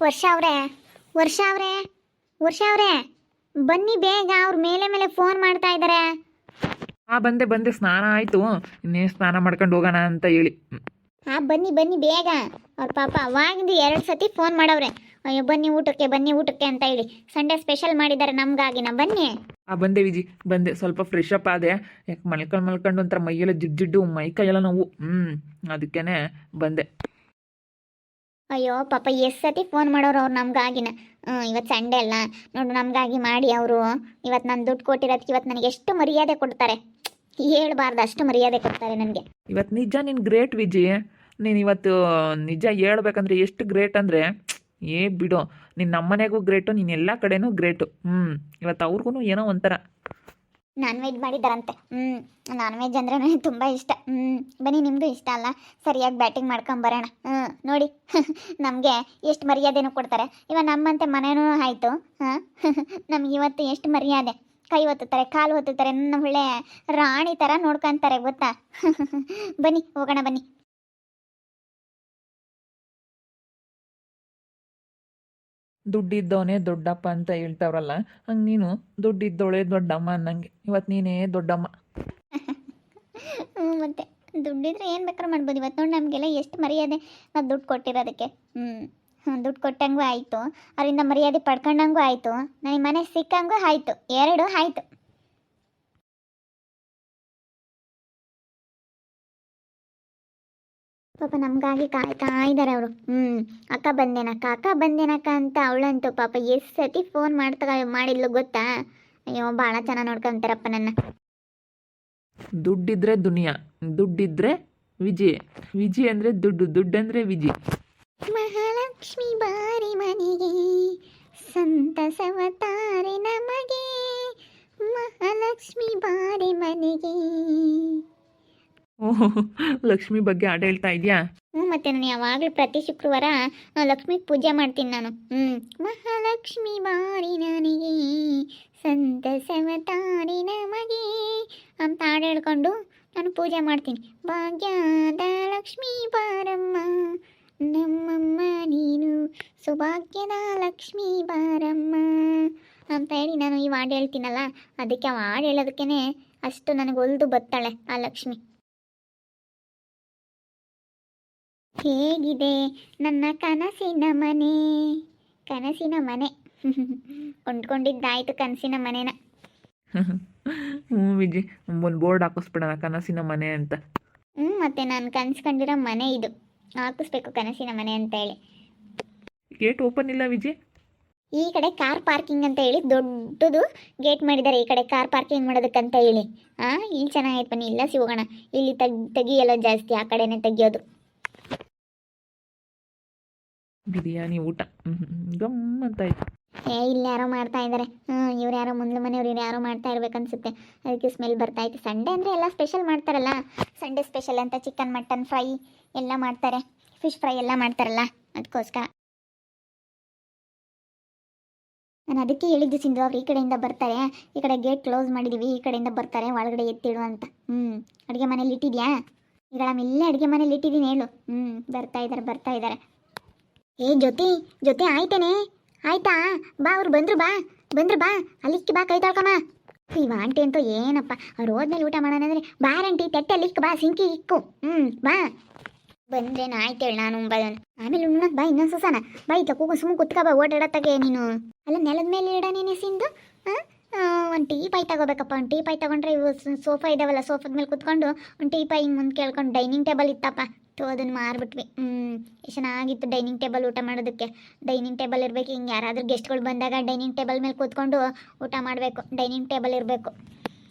ವರ್ಷ ಅವ್ರೆ ವರ್ಷ ಅವ್ರೆ ವರ್ಷ ಅವ್ರೆ ಬನ್ನಿ ಬೇಗ, ಅವ್ರ ಮೇಲೆ ಮೇಲೆ ಫೋನ್ ಮಾಡ್ತಾ ಇದ್ದಾರೆ. ಬಂದೆ ಬಂದೆ, ಸ್ನಾನ ಆಯಿತು. ಇನ್ನೇನು ಸ್ನಾನ ಮಾಡ್ಕೊಂಡು ಹೋಗೋಣ ಅಂತ ಹೇಳಿ. ಬನ್ನಿ ಬನ್ನಿ ಬೇಗ. ಅವ್ರ ಪಾಪ ಅವಾಗಿಂದ 2 ಸತಿ ಫೋನ್ ಮಾಡವ್ರೆ, ಅಯ್ಯೋ ಬನ್ನಿ ಊಟಕ್ಕೆ ಅಂತ ಹೇಳಿ. ಸಂಡೇ ಸ್ಪೆಷಲ್ ಮಾಡಿದ್ದಾರೆ ನಮ್ಗಾಗಿನ, ಬನ್ನಿ. ಬಂದೆ ವಿಜಿ, ಬಂದೆ. ಸ್ವಲ್ಪ ಫ್ರೆಶ್ ಅಪ್ ಆದೆ. ಯಾಕೆ ಮಲ್ಕೊಂಡು ಒಂಥರ ಮೈಯೆಲ್ಲ ಜಿಡ್ಡು ಮೈ ಕೈಯೆಲ್ಲ ನೋವು. ಅದಕ್ಕೇನೆ ಬಂದೆ. ಅಯ್ಯೋ ಪಾಪ ಎಷ್ಟು ಸತಿ ಫೋನ್ ಮಾಡೋರು ಅವ್ರು ನಮ್ಗಾಗಿನ. ಇವತ್ತು ಸಂಡೇ ಅಲ್ಲ ನೋಡು, ನಮಗಾಗಿ ಮಾಡಿ ಅವರು ಇವತ್ತು ನಾನು ದುಡ್ಡು ಕೊಟ್ಟಿರೋದಕ್ಕೆ ಇವತ್ತು ನನಗೆ ಎಷ್ಟು ಮರ್ಯಾದೆ ಕೊಡ್ತಾರೆ, ಹೇಳ್ಬಾರ್ದು ಅಷ್ಟು ಮರ್ಯಾದೆ ಕೊಡ್ತಾರೆ ನನಗೆ. ಇವತ್ತು ನಿಜ ನೀನು ಗ್ರೇಟ್ ವಿಜಿ. ನೀನು ಇವತ್ತು ನಿಜ ಹೇಳ್ಬೇಕಂದ್ರೆ ಎಷ್ಟು ಗ್ರೇಟ್ ಅಂದರೆ ಬಿಡು. ನೀನು ನಮ್ಮನೆಗೂ ಗ್ರೇಟು, ನೀನು ಎಲ್ಲ ಕಡೆನೂ ಗ್ರೇಟು. ಇವತ್ತು ಅವ್ರಿಗೂ ಏನೋ ಒಂಥರ ನಾನ್ ವೆಜ್ ಮಾಡಿದ್ದಾರಂತೆ. ನಾನ್ ವೆಜ್ ಅಂದರೆ ನನಗೆ ತುಂಬ ಇಷ್ಟ. ಬನ್ನಿ, ನಿಮ್ಮದು ಇಷ್ಟ ಅಲ್ಲ? ಸರಿಯಾಗಿ ಬ್ಯಾಟಿಂಗ್ ಮಾಡ್ಕೊಂಬರೋಣ. ನೋಡಿ ನಮಗೆ ಎಷ್ಟು ಮರ್ಯಾದೆನೂ ಕೊಡ್ತಾರೆ. ಇವಾಗ ನಮ್ಮಂತೆ ಮನೇನೂ ಆಯಿತು. ನಮ್ಗೆ ಇವತ್ತು ಎಷ್ಟು ಮರ್ಯಾದೆ. ಕೈ ಒತ್ತುತ್ತಾರೆ, ಕಾಲು ಒತ್ತುತ್ತಾರೆ, ನನ್ನ ಒಳ್ಳೆ ರಾಣಿ ಥರ ನೋಡ್ಕೊತಾರೆ ಗೊತ್ತಾ. ಬನ್ನಿ ಹೋಗೋಣ ಬನ್ನಿ. ದುಡ್ಡಿದ್ದವನೇ ದೊಡ್ಡಪ್ಪ ಅಂತ ಹೇಳ್ತಾವ್ರಲ್ಲ, ಹಂಗೆ ನೀನು ದುಡ್ಡಿದ್ದವಳೆ ದೊಡ್ಡಮ್ಮ ಅನ್ನಂಗೆ. ಇವತ್ತು ನೀನೇ ದೊಡ್ಡಮ್ಮ. ಮತ್ತೆ ದುಡ್ಡಿದ್ರೆ ಏನು ಬೇಕಾದ್ರೂ ಮಾಡ್ಬೋದು. ಇವತ್ತು ನೋಡಿ ನಮಗೆಲ್ಲ ಎಷ್ಟು ಮರ್ಯಾದೆ, ನಾವು ದುಡ್ಡು ಕೊಟ್ಟಿರೋದಕ್ಕೆ. ದುಡ್ಡು ಕೊಟ್ಟಂಗೂ ಆಯಿತು, ಅವರಿಂದ ಮರ್ಯಾದೆ ಪಡ್ಕೊಂಡಂಗೂ ಆಯಿತು, ನನಗೆ ಮನೆ ಸಿಕ್ಕಂಗೂ ಆಯಿತು, 2 ಆಯಿತು. ಪಾಪ ನಮಗಾಗಿ ಕಾಯ್ತಾ ಇದ್ದಾರೆ ಅವರು. ಅಕ್ಕ ಬಂದೇನಕ್ಕ ಅಂತ ಅವಳಂತೂ ಪಾಪ ಎಷ್ಟು ಸತಿ ಫೋನ್ ಮಾಡಿದ್ಲು ಗೊತ್ತಾ. ಅಯ್ಯೋ ಭಾಳ ಚೆನ್ನಾಗಿ ನೋಡ್ಕೊಂತಾರಪ್ಪ ನನ್ನ. ದುಡ್ಡಿದ್ರೆ ದುನಿಯಾ, ದುಡ್ಡಿದ್ರೆ ವಿಜಿ ಅಂದರೆ ದುಡ್ಡಂದ್ರೆ ವಿಜಿ. ಮಹಾಲಕ್ಷ್ಮಿ ಬಾರಿ ಮನೆಗೆ, ಸಂತಸವ ತಾರೆ ನಮಗೆ, ಮಹಾಲಕ್ಷ್ಮಿ ಬಾರಿ ಮನೆಗೆ. ಲಕ್ಷ್ಮಿ ಬಗ್ಗೆ ಹಾಡು ಹೇಳ್ತಾ ಇದೆಯಾ? ಮತ್ತೆ ನಾನು ಯಾವಾಗಲೂ ಪ್ರತಿ ಶುಕ್ರವಾರ ಲಕ್ಷ್ಮಿಗೆ ಪೂಜೆ ಮಾಡ್ತೀನಿ ನಾನು. ಮಹಾಲಕ್ಷ್ಮಿ ಬಾರಿ ನನಗೆ, ಸಂತಸವ ತಾರೆ ನಮಗೆ ಅಂತ ಹಾಡು ಹೇಳ್ಕೊಂಡು ನಾನು ಪೂಜೆ ಮಾಡ್ತೀನಿ. ಭಾಗ್ಯದ ಲಕ್ಷ್ಮೀ ಬಾರಮ್ಮ, ನಮ್ಮಮ್ಮ ನೀನು ಸೌಭಾಗ್ಯದ ಲಕ್ಷ್ಮೀ ಬಾರಮ್ಮ ಅಂತ ಹೇಳಿ ನಾನು ಈ ಹಾಡು ಹೇಳ್ತೀನಲ್ಲ, ಅದಕ್ಕೆ ಆ ಹಾಡು ಹೇಳೋದಕ್ಕೇ ಅಷ್ಟು ನನಗೆ ಒಲ್ದು ಬತ್ತಾಳೆ ಆ ಲಕ್ಷ್ಮಿ. ಹೇಗಿದೆ ನನ್ನ ಕನಸಿನ ಮನೆ, ಕೊಂಡ್ಕೊಂಡಿದ್ದಾಯ್ತು ಕನಸಿನ ಮನೆನ. ವಿಜಿ, ಒಂದು ಬೋರ್ಡ್ ಹಾಕಿಸ್ಬಿಡೋಣ ಕನಸಿನ ಮನೆ ಅಂತ. ಮತ್ತೆ ನಾನು ಕನ್ಸ್ಕೊಂಡಿರೋ ಮನೆ ಇದು, ಹಾಕಿಸ್ಬೇಕು ಕನಸಿನ ಮನೆ ಅಂತ ಹೇಳಿ. ಗೇಟ್ ಓಪನ್ ಇಲ್ಲ ವಿಜಿ. ಈ ಕಡೆ ಕಾರ್ ಪಾರ್ಕಿಂಗ್ ಅಂತ ಹೇಳಿ ದೊಡ್ಡದು ಗೇಟ್ ಮಾಡಿದ್ದಾರೆ, ಈ ಕಡೆ ಕಾರ್ ಪಾರ್ಕಿಂಗ್ ಮಾಡೋದಕ್ಕಂತ ಹೇಳಿ. ಇಲ್ಲಿ ಚೆನ್ನಾಗೈತೆ, ಬನ್ನಿ ಇಲ್ಲ ಸಿಗೋಣ. ಇಲ್ಲಿ ತೆಗಿಯಲ್ಲ ಜಾಸ್ತಿ, ಆ ಕಡೆನೇ ತೆಗಿಯೋದು. ಬಿರಿಯಾನಿ ಊಟ ಗಮ್ಮಂತಾಯ್ತು. ಇಲ್ಲಿ ಯಾರೋ ಮಾಡ್ತಾ ಇದ್ದಾರೆ. ಇವ್ರು ಯಾರೋ ಮುಂದ್ಲು ಮನೆಯವ್ರು, ಇವ್ರು ಯಾರೋ ಮಾಡ್ತಾ ಇರ್ಬೇಕನ್ಸುತ್ತೆ, ಅದಕ್ಕೆ ಸ್ಮೆಲ್ ಬರ್ತಾ ಇತ್ತು. ಸಂಡೇ ಅಂದರೆ ಎಲ್ಲ ಸ್ಪೆಷಲ್ ಮಾಡ್ತಾರಲ್ಲ, ಸಂಡೇ ಸ್ಪೆಷಲ್ ಅಂತ ಚಿಕನ್ ಮಟನ್ ಫ್ರೈ ಎಲ್ಲ ಮಾಡ್ತಾರೆ, ಫಿಶ್ ಫ್ರೈ ಎಲ್ಲ ಮಾಡ್ತಾರಲ್ಲ, ಅದಕ್ಕೋಸ್ಕರ ನಾನು ಅದಕ್ಕೆ ಹೇಳಿದ್ದು ಸಿಂಧು, ಅವ್ರು ಈ ಕಡೆಯಿಂದ ಬರ್ತಾರೆ, ಈ ಕಡೆ ಗೇಟ್ ಕ್ಲೋಸ್ ಮಾಡಿದ್ದೀವಿ, ಈ ಕಡೆಯಿಂದ ಬರ್ತಾರೆ, ಒಳಗಡೆ ಎತ್ತಿಡು ಅಂತ. ಅಡುಗೆ ಮನೇಲಿ ಇಟ್ಟಿದ್ಯಾ? ಈಗ ಇಲ್ಲೇ ಅಡುಗೆ ಮನೇಲಿ ಇಟ್ಟಿದ್ದೀನಿ, ಹೇಳು. ಬರ್ತಾ ಇದ್ದಾರೆ. ಏ ಜೊತೆ ಆಯ್ತೇನೆ, ಆಯ್ತಾ? ಬಾ, ಅವ್ರು ಬಂದ್ರು ಬಾ, ಅಲ್ಲಿಕ್ಕಿ ಬಾ, ಕೈ ತೊಳ್ಕಮ್ಮ. ಇವ ಆಂಟಿ ಅಂತೂ ಏನಪ್ಪ, ಅವ್ರು ಹೋದ್ಮೇಲೆ ಊಟ ಮಾಡೋಣ ಅಂದರೆ ಬಾರಂಟಿ ತೆಟ್ಟೆಲ್ಲಿಕ್ ಬಾ, ಸಿಂಕಿ ಇಕ್ಕು. ಬಾ ಬಂದ್ರೇನು ಆಯ್ತು ಹೇಳಿ, ನಾನು ಆಮೇಲೆ ಉಣ್ಣಕ್ ಬಾ, ಇನ್ನೊಂದು ಸುಸಾನ ಬಾ, ಇತ್ತ ಕೂಗು ಸುಮ್ಮನೆ ಕುತ್ಕ ಬಾ, ಓಡಾಡತ್ತಾಗೆ ನೀನು. ಅಲ್ಲ ನೆಲದ ಮೇಲೆ ಇಡ ನೀನು ಸಿಂದು. ಒಂದು ಟೀ ಪೈ ತಗೋಬೇಕಪ್ಪ, ಒಂದು ಟೀ ಪೈ ತಗೊಂಡ್ರೆ ಇವು ಸೋಫಾ ಇದಾವಲ್ಲ, ಸೋಫಾದ ಮೇಲೆ ಕುತ್ಕೊಂಡು ಒಂದು ಟೀ ಪೈ ಹಿಂಗೆ ಮುಂದೆ ಕೇಳ್ಕೊಂಡು. ಡೈನಿಂಗ್ ಟೇಬಲ್ ಇತ್ತಪ್ಪ, ಅದನ್ನು ಮಾರ್ಬಿಟ್ವಿ. ಎಷ್ಟು ಚೆನ್ನಾಗಿತ್ತು ಡೈನಿಂಗ್ ಟೇಬಲ್ ಊಟ ಮಾಡೋದಕ್ಕೆ. ಡೈನಿಂಗ್ ಟೇಬಲ್ ಇರಬೇಕು, ಹಿಂಗೆ ಯಾರಾದರೂ ಗೆಸ್ಟ್ಗಳು ಬಂದಾಗ ಡೈನಿಂಗ್ ಟೇಬಲ್ ಮೇಲೆ ಕೂತ್ಕೊಂಡು ಊಟ ಮಾಡಬೇಕು, ಡೈನಿಂಗ್ ಟೇಬಲ್ ಇರಬೇಕು.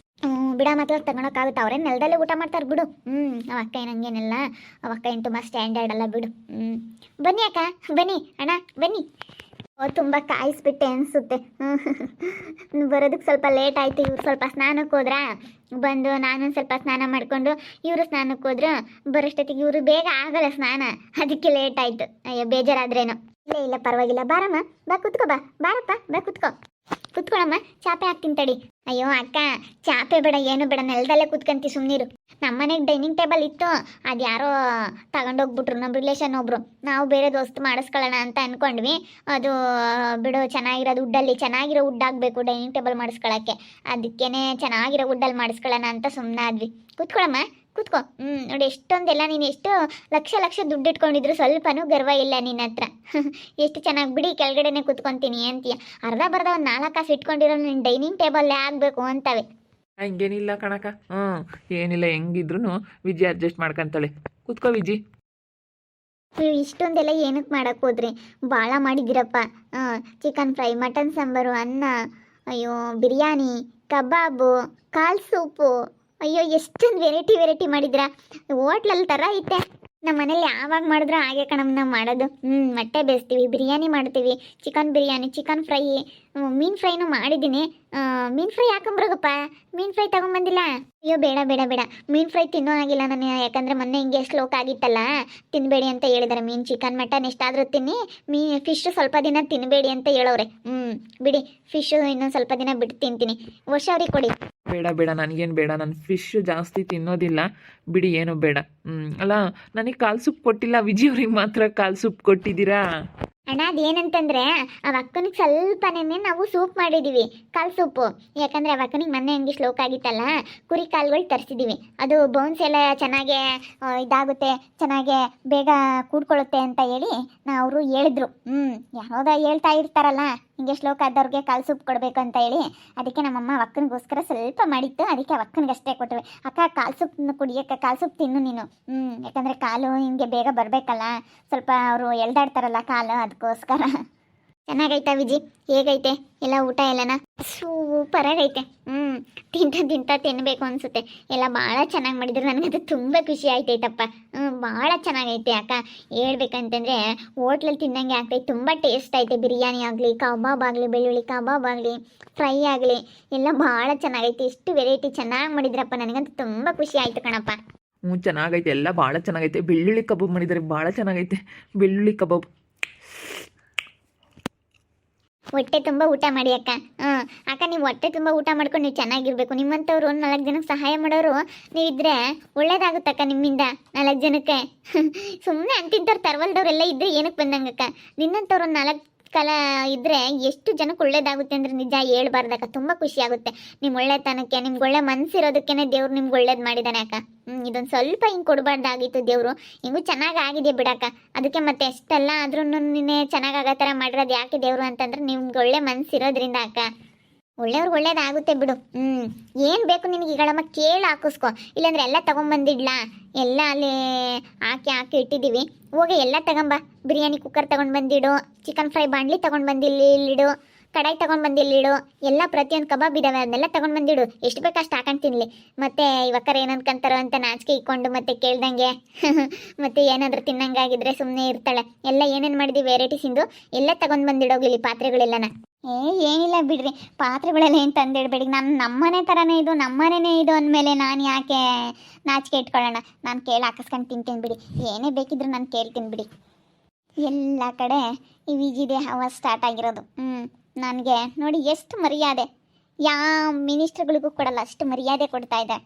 ಬಿಡ ಮಾತ್ರ ತಗೊಳಕ್ಕಾಗುತ್ತೆ, ಅವರೇ ನೆಲದಲ್ಲೇ ಊಟ ಮಾಡ್ತಾರೆ ಬಿಡು. ಅವ ಅಕ್ಕ ಏನಂಗೇನಿಲ್ಲ, ಅವ ಅಕ್ಕ ಏನು ತುಂಬ ಸ್ಟ್ಯಾಂಡರ್ಡ್ ಅಲ್ಲ ಬಿಡು. ಬನ್ನಿ ಅಕ್ಕ, ಬನ್ನಿ ಅಣ್ಣ, ಬನ್ನಿ. ತುಂಬ ಕಾಯಿಸ್ಬಿಟ್ಟೆ ಅನಿಸುತ್ತೆ, ಬರೋದಕ್ಕೆ ಸ್ವಲ್ಪ ಲೇಟ್ ಆಯಿತು. ಇವ್ರು ಸ್ವಲ್ಪ ಸ್ನಾನಕ್ಕೆ ಹೋದ್ರಾ, ಬಂದು ನಾನು ಸ್ವಲ್ಪ ಸ್ನಾನ ಮಾಡಿಕೊಂಡು ಇವರು ಸ್ನಾನಕ್ಕೆ ಹೋದ್ರು. ಬರೋಷ್ಟೊತ್ತಿಗೆ ಇವರು ಬೇಗ ಆಗಲ್ಲ ಸ್ನಾನ, ಅದಕ್ಕೆ ಲೇಟ್ ಆಯಿತು. ಅಯ್ಯೋ ಬೇಜಾರಾದ್ರೇನು. ಇಲ್ಲ ಪರವಾಗಿಲ್ಲ, ಬಾರಮ್ಮ, ಬಾ ಕುತ್ಕೋ, ಬಾರಪ್ಪ, ಬಾ ಕುತ್ಕೋ. ಕುತ್ಕೊಳಮ್ಮ, ಚಾಪೆ ಹಾಕ್ತೀನಿ ತಡಿ. ಅಯ್ಯೋ ಅಕ್ಕ, ಚಾಪೆ ಬೇಡ ಏನು ಬೇಡ, ನೆಲದಲ್ಲೇ ಕುತ್ಕಂತಿ ಸುಮ್ಮನಿರು. ನಮ್ಮನೆಗೆ ಡೈನಿಂಗ್ ಟೇಬಲ್ ಇತ್ತು, ಅದು ಯಾರೋ ತಗೊಂಡೋಗ್ಬಿಟ್ರು ನಮ್ಮ ರಿಲೇಷನ್ ಒಬ್ರು. ನಾವು ಬೇರೆ ದೋಸ್ತು ಮಾಡಿಸ್ಕೊಳ್ಳೋಣ ಅಂತ ಅನ್ಕೊಂಡ್ವಿ. ಅದು ಬಿಡು, ಚೆನ್ನಾಗಿರೋದು ವುಡ್ಡಲ್ಲಿ, ಚೆನ್ನಾಗಿರೋ ವುಡ್ ಆಗಬೇಕು ಡೈನಿಂಗ್ ಟೇಬಲ್ ಮಾಡಿಸ್ಕೊಳ್ಳೋಕ್ಕೆ. ಅದಕ್ಕೇನೆ ಚೆನ್ನಾಗಿರೋ ವುಡ್ಡಲ್ಲಿ ಮಾಡಿಸ್ಕೊಳ್ಳೋಣ ಅಂತ ಸುಮ್ಮನೆ ಆದ್ವಿ. ಕುತ್ಕೊಳಮ್ಮ, ಕೂತ್ಕೋ. ನೋಡಿ ಎಷ್ಟೊಂದೆಲ್ಲ, ನೀನು ಎಷ್ಟು ಲಕ್ಷ ಲಕ್ಷ ದುಡ್ಡು ಇಟ್ಕೊಂಡಿದ್ರು ಸ್ವಲ್ಪನೂ ಗರ್ವ ಇಲ್ಲ ನಿನ್ನ ಹತ್ರ. ಎಷ್ಟು ಚೆನ್ನಾಗಿ ಬಿಡಿ ಕೆಳಗಡೆನೆ ಕೂತ್ಕೊತೀನಿ ಅಂತೀಯ. ಅರ್ಧ ಬರ್ಧ ಒಂದು 4 ಕಾಸು ಇಟ್ಕೊಂಡಿರೋ ನಿನ್ನ ಡೈನಿಂಗ್ ಟೇಬಲ್ಲೇ ಆಗಬೇಕು ಅಂತವೆ. ಹಂಗೇನಿಲ್ಲ ಕಣಕ್ಕ. ಏನಿಲ್ಲ, ಹೆಂಗಿದ್ರು ವಿಜಿ ಅಡ್ಜಸ್ಟ್ ಮಾಡ್ಕೊಂತಾಳೆ. ಕೂತ್ಕೋ ವಿಜಿ. ನೀವು ಇಷ್ಟೊಂದೆಲ್ಲ ಏನಕ್ಕೆ ಮಾಡಕ್ಕೆ ಹೋದ್ರಿ? ಭಾಳ ಮಾಡಿದ್ದೀರಪ್ಪ. ಚಿಕನ್ ಫ್ರೈ, ಮಟನ್ ಸಾಂಬಾರು, ಅನ್ನ, ಅಯ್ಯೋ ಬಿರಿಯಾನಿ, ಕಬಾಬು, ಕಾಲ್ ಸೂಪು, ಅಯ್ಯೋ ಎಷ್ಟೊಂದು ವೆರೈಟಿ ಮಾಡಿದ್ರ. ಹೋಟ್ಲಲ್ಲಿ ಥರ ಐತೆ. ನಮ್ಮ ಮನೇಲಿ ಯಾವಾಗ ಮಾಡಿದ್ರು ಹಾಗೆ ಕಣಮ್ಮ ನಾವು ಮಾಡೋದು. ಮೊಟ್ಟೆ ಬೇಯಿಸ್ತೀವಿ, ಬಿರಿಯಾನಿ ಮಾಡ್ತೀವಿ, ಚಿಕನ್ ಬಿರಿಯಾನಿ, ಚಿಕನ್ ಫ್ರೈ, ಮೀನು ಫ್ರೈನೂ ಮಾಡಿದ್ದೀನಿ. ಮೀನು ಫ್ರೈ ಹಾಕೊಂಬ್ರಗಪ್ಪ, ಮೀನು ಫ್ರೈ ತಗೊಂಬಂದಿಲ್ಲ. ಅಯ್ಯೋ ಬೇಡ ಬೇಡ ಬೇಡ, ಮೀನು ಫ್ರೈ ತಿನ್ನೋ ಆಗಿಲ್ಲ ನಾನು. ಯಾಕಂದರೆ ಮೊನ್ನೆ ಹಿಂಗೆ ಸ್ಲೋಕ್ ಆಗಿತ್ತಲ್ಲ, ತಿನ್ನಬೇಡಿ ಅಂತ ಹೇಳಿದ್ದಾರೆ. ಮೀನು, ಚಿಕನ್, ಮಟನ್ ಎಷ್ಟಾದರೂ ತಿನ್ನಿ, ಫಿಶ್ ಸ್ವಲ್ಪ ದಿನ ತಿನ್ನಬೇಡಿ ಅಂತ ಹೇಳೋರೆ. ಬಿಡಿ, ಫಿಶ್ಶು ಇನ್ನೊಂದು ಸ್ವಲ್ಪ ದಿನ ಬಿಟ್ಟು ತಿಂತೀನಿ. ವರ್ಷವ್ರಿಗೆ ಕೊಡಿ. ಬೇಡ ಬೇಡ, ನನಗೇನು ಬೇಡ, ನಾನು ಫಿಶ್ ಜಾಸ್ತಿ ತಿನ್ನೋದಿಲ್ಲ. ಬಿಡಿ, ಏನು ಬೇಡ. ಅಲ್ಲ, ನನಗೆ ಕಾಲು ಸೂಪ್ ಕೊಟ್ಟಿಲ್ಲ, ವಿಜಿ ಅವ್ರಿಗೆ ಮಾತ್ರ ಕಾಲು ಸೂಪ್ ಕೊಟ್ಟಿದ್ದೀರಾ? ಅಣ್ಣ ಅದೇನಂತಂದರೆ ಆ ಅಕ್ಕನಿಗೆ ಸ್ವಲ್ಪನೇ ನಾವು ಸೂಪ್ ಮಾಡಿದ್ದೀವಿ, ಕಾಲು ಸೂಪು. ಯಾಕಂದರೆ ಆ ಅಕ್ಕನಿಗೆ ಮೊನ್ನೆ ಹಂಗೆ ಸ್ಲೋಕ್ ಆಗಿತ್ತಲ್ಲ, ಕುರಿ ಕಾಳುಗಳು ತರಿಸಿದ್ದೀವಿ. ಅದು ಬೋನ್ಸ್ ಎಲ್ಲ ಚೆನ್ನಾಗೆ ಇದಾಗುತ್ತೆ, ಚೆನ್ನಾಗೆ ಬೇಗ ಕೂಡ್ಕೊಳ್ಳುತ್ತೆ ಅಂತ ಹೇಳಿ ಅವರು ಹೇಳಿದ್ರು. ಯಾರೋದ ಹೇಳ್ತಾ ಇರ್ತಾರಲ್ಲ ಹಿಂಗೆ ಸ್ಲೋಕ್ ಆದವ್ರಿಗೆ ಕಾಲು ಸೂಪ್ ಕೊಡಬೇಕು ಅಂತ ಹೇಳಿ, ಅದಕ್ಕೆ ನಮ್ಮಮ್ಮ ಅಕ್ಕನಿಗೋಸ್ಕರ ಸ್ವಲ್ಪ ಮಾಡಿತ್ತು. ಅದಕ್ಕೆ ಅಕ್ಕನಿಗೆ ಅಷ್ಟೇ ಕೊಟ್ಟವೆ. ಅಕ್ಕ ಕಾಲು ಸೂಪ್ನ ಕುಡಿಯೋಕ್ಕೆ, ಕಾಲು ಸೂಪ್ ತಿನ್ನು ನೀನು. ಯಾಕಂದರೆ ಕಾಲು ಹಿಂಗೆ ಬೇಗ ಬರಬೇಕಲ್ಲ, ಸ್ವಲ್ಪ ಅವರು ಎಳ್ದಾಡ್ತಾರಲ್ಲ ಕಾಲು, ಅದಕ್ಕೋಸ್ಕರ. ಚೆನ್ನಾಗೈತಾ ವಿಜಿ? ಹೇಗೈತೆ ಎಲ್ಲ ಊಟ ಎಲ್ಲನ? ಸೂಪರಾಗೈತೆ. ತಿಂತ ತಿನ್ನಬೇಕು ಅನಿಸುತ್ತೆ. ಎಲ್ಲ ಭಾಳ ಚೆನ್ನಾಗಿ ಮಾಡಿದ್ರು. ನನಗದು ತುಂಬ ಖುಷಿ ಆಯ್ತೈತಪ್ಪ. ಭಾಳ ಚೆನ್ನಾಗೈತೆ ಅಕ್ಕ. ಹೇಳ್ಬೇಕಂತಂದರೆ ಹೋಟ್ಲಲ್ಲಿ ತಿನ್ನಂಗೆ ಆಗ್ತೈತೆ, ತುಂಬ ಟೇಸ್ಟ್ ಐತೆ. ಬಿರಿಯಾನಿ ಆಗಲಿ, ಕಬಾಬ್ ಆಗಲಿ, ಬೆಳ್ಳುಳ್ಳಿ ಕಬಾಬ್ ಆಗಲಿ, ಫ್ರೈ ಆಗಲಿ, ಎಲ್ಲ ಭಾಳ ಚೆನ್ನಾಗೈತೆ. ಎಷ್ಟು ವೆರೈಟಿ ಚೆನ್ನಾಗಿ ಮಾಡಿದ್ರಪ್ಪ. ನನಗಂತೂ ತುಂಬ ಖುಷಿ ಆಯಿತು ಕಣಪ್ಪ. ಚೆನ್ನಾಗೈತೆ, ಎಲ್ಲ ಭಾಳ ಚೆನ್ನಾಗೈತೆ. ಬೆಳ್ಳುಳ್ಳಿ ಕಬಾಬ್ ಮಾಡಿದ್ದಾರೆ, ಭಾಳ ಚೆನ್ನಾಗೈತೆ ಬೆಳ್ಳುಳ್ಳಿ ಕಬಾಬ್. ಹೊಟ್ಟೆ ತುಂಬ ಊಟ ಮಾಡಿ ಅಕ್ಕ. ಅಕ್ಕ, ನೀವು ಹೊಟ್ಟೆ ತುಂಬ ಊಟ ಮಾಡ್ಕೊಂಡು ನೀವು ಚೆನ್ನಾಗಿರ್ಬೇಕು. ನಿಮ್ಮಂಥವ್ರು 4 ಜನಕ್ಕೆ ಸಹಾಯ ಮಾಡೋರು ನೀವಿದ್ರೆ ಒಳ್ಳೇದಾಗುತ್ತಕ್ಕ ನಿಮ್ಮಿಂದ. 4 ಜನಕ್ಕೆ ಸುಮ್ಮನೆ ಅಂತಿಂಥವ್ರು ತರವಲ್ದವ್ರೆಲ್ಲ ಇದ್ದರೆ ಏನಕ್ಕೆ ಬಂದಂಗಕ್ಕ? ನಿನ್ನಂಥವ್ರು 4 ಕಾಲ ಇದ್ದರೆ ಎಷ್ಟು ಜನಕ್ಕೆ ಒಳ್ಳೇದಾಗುತ್ತೆ ಅಂದರೆ ನಿಜ ಹೇಳ್ಬಾರ್ದಕ್ಕ. ತುಂಬ ಖುಷಿ ಆಗುತ್ತೆ ನಿಮ್ಮ ಒಳ್ಳೆತನಕ್ಕೆ. ನಿಮ್ಗೆ ಒಳ್ಳೆ ಮನಸ್ಸಿರೋದಕ್ಕೇ ದೇವ್ರು ನಿಮ್ಗೆ ಒಳ್ಳೇದು ಮಾಡಿದ್ದಾನೆ ಅಕ್ಕ. ಇದೊಂದು ಸ್ವಲ್ಪ ಹಿಂಗೆ ಕೊಡಬಾರ್ದಾಗಿತ್ತು ದೇವರು. ಹಿಂಗೂ ಚೆನ್ನಾಗಿ ಆಗಿದೆ ಬಿಡಕ್ಕ. ಅದಕ್ಕೆ ಮತ್ತೆ ಎಷ್ಟೆಲ್ಲ ಆದ್ರೂ ನಿನ್ನೆ ಚೆನ್ನಾಗಾಗೋ ಥರ ಮಾಡಿರೋದು ಯಾಕೆ ದೇವರು ಅಂತಂದ್ರೆ ನಿಮ್ಗೆ ಒಳ್ಳೆ ಮನಸ್ಸಿರೋದ್ರಿಂದ ಅಕ್ಕ. ಒಳ್ಳೆಯವ್ರಿಗೆ ಒಳ್ಳೇದಾಗುತ್ತೆ ಬಿಡು. ಏನು ಬೇಕು ನಿನಗೆ ಈಗಳಮ್ಮ ಕೇಳಿ ಹಾಕಿಸ್ಕೊ, ಇಲ್ಲಾಂದ್ರೆ ಎಲ್ಲ ತೊಗೊಂಬಂದಿಡ್ಲಾ? ಎಲ್ಲ ಅಲ್ಲಿ ಹಾಕಿ ಇಟ್ಟಿದ್ದೀವಿ. ಹೋಗಿ ಎಲ್ಲ ತಗೊಂಬ. ಬಿರಿಯಾನಿ ಕುಕ್ಕರ್ ತೊಗೊಂಡು ಬಂದಿಡು, ಚಿಕನ್ ಫ್ರೈ ಬಾಣಲಿ ತೊಗೊಂಡು ಬಂದಿಲ್ಲಿ ಇಲ್ಲಿಡು, ಕಡಾಯಿ ತೊಗೊಂಡು ಬಂದಿಲ್ಲಿಡು, ಎಲ್ಲ ಪ್ರತಿಯೊಂದು ಕಬಾಬ್ ಇದ್ದಾವೆ, ಅದನ್ನೆಲ್ಲ ತೊಗೊಂಡು ಬಂದಿಡು. ಎಷ್ಟು ಬೇಕು ಅಷ್ಟು ಹಾಕೊಂಡು ತಿನ್ನಲಿ. ಮತ್ತು ಇವಕ್ಕರ ಏನು ಅನ್ಕೊಂತಾರೋ ಅಂತ ನಾಚಿಕೆ ಇಕ್ಕೊಂಡು ಮತ್ತೆ ಕೇಳ್ದಂಗೆ ಮತ್ತು ಏನಾದರೂ ತಿನ್ನಂಗಾಗಿದ್ರೆ ಸುಮ್ಮನೆ ಇರ್ತಾಳೆ. ಎಲ್ಲ ಏನೇನು ಮಾಡಿದ್ವಿ ವೆರೈಟೀಸಿಂದು ಎಲ್ಲ ತೊಗೊಂಡು ಬಂದಿಡೋಗಿಲ್ಲಿ ಪಾತ್ರೆಗಳೆಲ್ಲನ. ಏನಿಲ್ಲ ಬಿಡ್ರಿ, ಪಾತ್ರೆಗಳೆಲ್ಲ ಏನು ತಂದಿಡ್ಬೇಡಿ. ನಮ್ಮನೆ ಥರನೇ ಇದು, ನಮ್ಮನೇ ಇದು ಅಂದಮೇಲೆ ನಾನು ಯಾಕೆ ನಾಚಿಕೆ ಇಟ್ಕೊಳ್ಳೋಣ? ನಾನು ಕೇಳಿ ಹಾಕಿಸ್ಕೊಂಡು ತಿಂತೀನಿ ಬಿಡಿ. ಏನೇ ಬೇಕಿದ್ರು ನಾನು ಕೇಳ್ತೀನಿ ಬಿಡಿ. ಎಲ್ಲ ಕಡೆ ಈ ವಿಜಿದೆ ಹವಾ ಸ್ಟಾರ್ಟ್ ಆಗಿರೋದು. ನನಗೆ ನೋಡಿ ಎಷ್ಟು ಮರ್ಯಾದೆ. ಯಾವ ಮಿನಿಸ್ಟ್ರುಗಳಿಗೂ ಕೊಡಲ್ಲ ಅಷ್ಟು ಮರ್ಯಾದೆ ಕೊಡ್ತಾ ಇದೆ.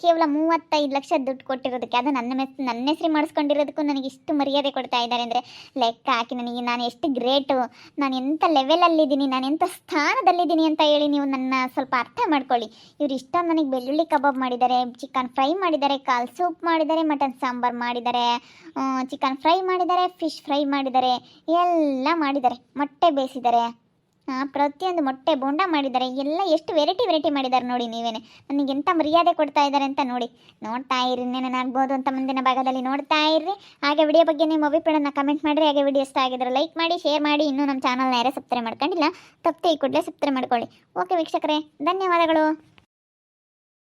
ಕೇವಲ 35 ಲಕ್ಷ ದುಡ್ಡು ಕೊಟ್ಟಿರೋದಕ್ಕೆ, ಅದು ನನ್ನ ಹೆಸರು ಮಾಡಿಸ್ಕೊಂಡಿರೋದಕ್ಕೂ ನನಗೆ ಇಷ್ಟು ಮರ್ಯಾದೆ ಕೊಡ್ತಾ ಇದ್ದಾರೆ ಅಂದರೆ ಲೆಕ್ಕ ಹಾಕಿ ನನಗೆ ನಾನು ಎಷ್ಟು ಗ್ರೇಟು, ನಾನು ಎಂಥ ಲೆವೆಲಲ್ಲಿದ್ದೀನಿ, ನಾನು ಎಂಥ ಸ್ಥಾನದಲ್ಲಿದ್ದೀನಿ ಅಂತ ಹೇಳಿ ನೀವು ನನ್ನ ಸ್ವಲ್ಪ ಅರ್ಥ ಮಾಡ್ಕೊಳ್ಳಿ. ಇವ್ರು ಇಷ್ಟೊಂದು ನನಗೆ ಬೆಳ್ಳುಳ್ಳಿ ಕಬಾಬ್ ಮಾಡಿದ್ದಾರೆ, ಚಿಕನ್ ಫ್ರೈ ಮಾಡಿದ್ದಾರೆ, ಕಾಲ್ ಸೂಪ್ ಮಾಡಿದ್ದಾರೆ, ಮಟನ್ ಸಾಂಬಾರು ಮಾಡಿದ್ದಾರೆ, ಚಿಕನ್ ಫ್ರೈ ಮಾಡಿದ್ದಾರೆ, ಫಿಶ್ ಫ್ರೈ ಮಾಡಿದ್ದಾರೆ, ಎಲ್ಲ ಮಾಡಿದ್ದಾರೆ. ಮೊಟ್ಟೆ ಬೇಯಿಸಿದ್ದಾರೆ, ಪ್ರತಿಯೊಂದು ಮೊಟ್ಟೆ ಬೋಂಡ ಮಾಡಿದ್ದಾರೆ. ಎಲ್ಲ ಎಷ್ಟು ವೆರೈಟಿ ಮಾಡಿದ್ದಾರೆ ನೋಡಿ ನೀವೇನೆ. ನನಗೆ ಎಂಥ ಮರ್ಯಾದೆ ಕೊಡ್ತಾ ಇದ್ದಾರೆ ಅಂತ ನೋಡ್ತಾ ಇರಿ. ಇನ್ನೇನಾಗ್ಬೋದು ಅಂತ ಮುಂದಿನ ಭಾಗದಲ್ಲಿ ನೋಡ್ತಾ ಇರ್ರಿ. ಹಾಗೆ ವಿಡಿಯೋ ಬಗ್ಗೆ ನಿಮ್ಮ ಅಭಿಪ್ರಾಯನ ಕಮೆಂಟ್ ಮಾಡಿರಿ. ಹಾಗೆ ವಿಡಿಯೋ ಇಷ್ಟ ಆಗಿದ್ರೆ ಲೈಕ್ ಮಾಡಿ, ಶೇರ್ ಮಾಡಿ. ಇನ್ನೂ ನಮ್ಮ ಚಾನಲ್ನ ಯಾರೇ ಸಬ್ಸ್ಕ್ರೈಬ್ ಮಾಡ್ಕೊಂಡಿಲ್ಲ ತಪ್ಪದೆ ಈ ಕೂಡಲೇ ಸಬ್ಸ್ಕ್ರೈಬ್ ಮಾಡ್ಕೊಳ್ಳಿ. ಓಕೆ ವೀಕ್ಷಕರೇ, ಧನ್ಯವಾದಗಳು.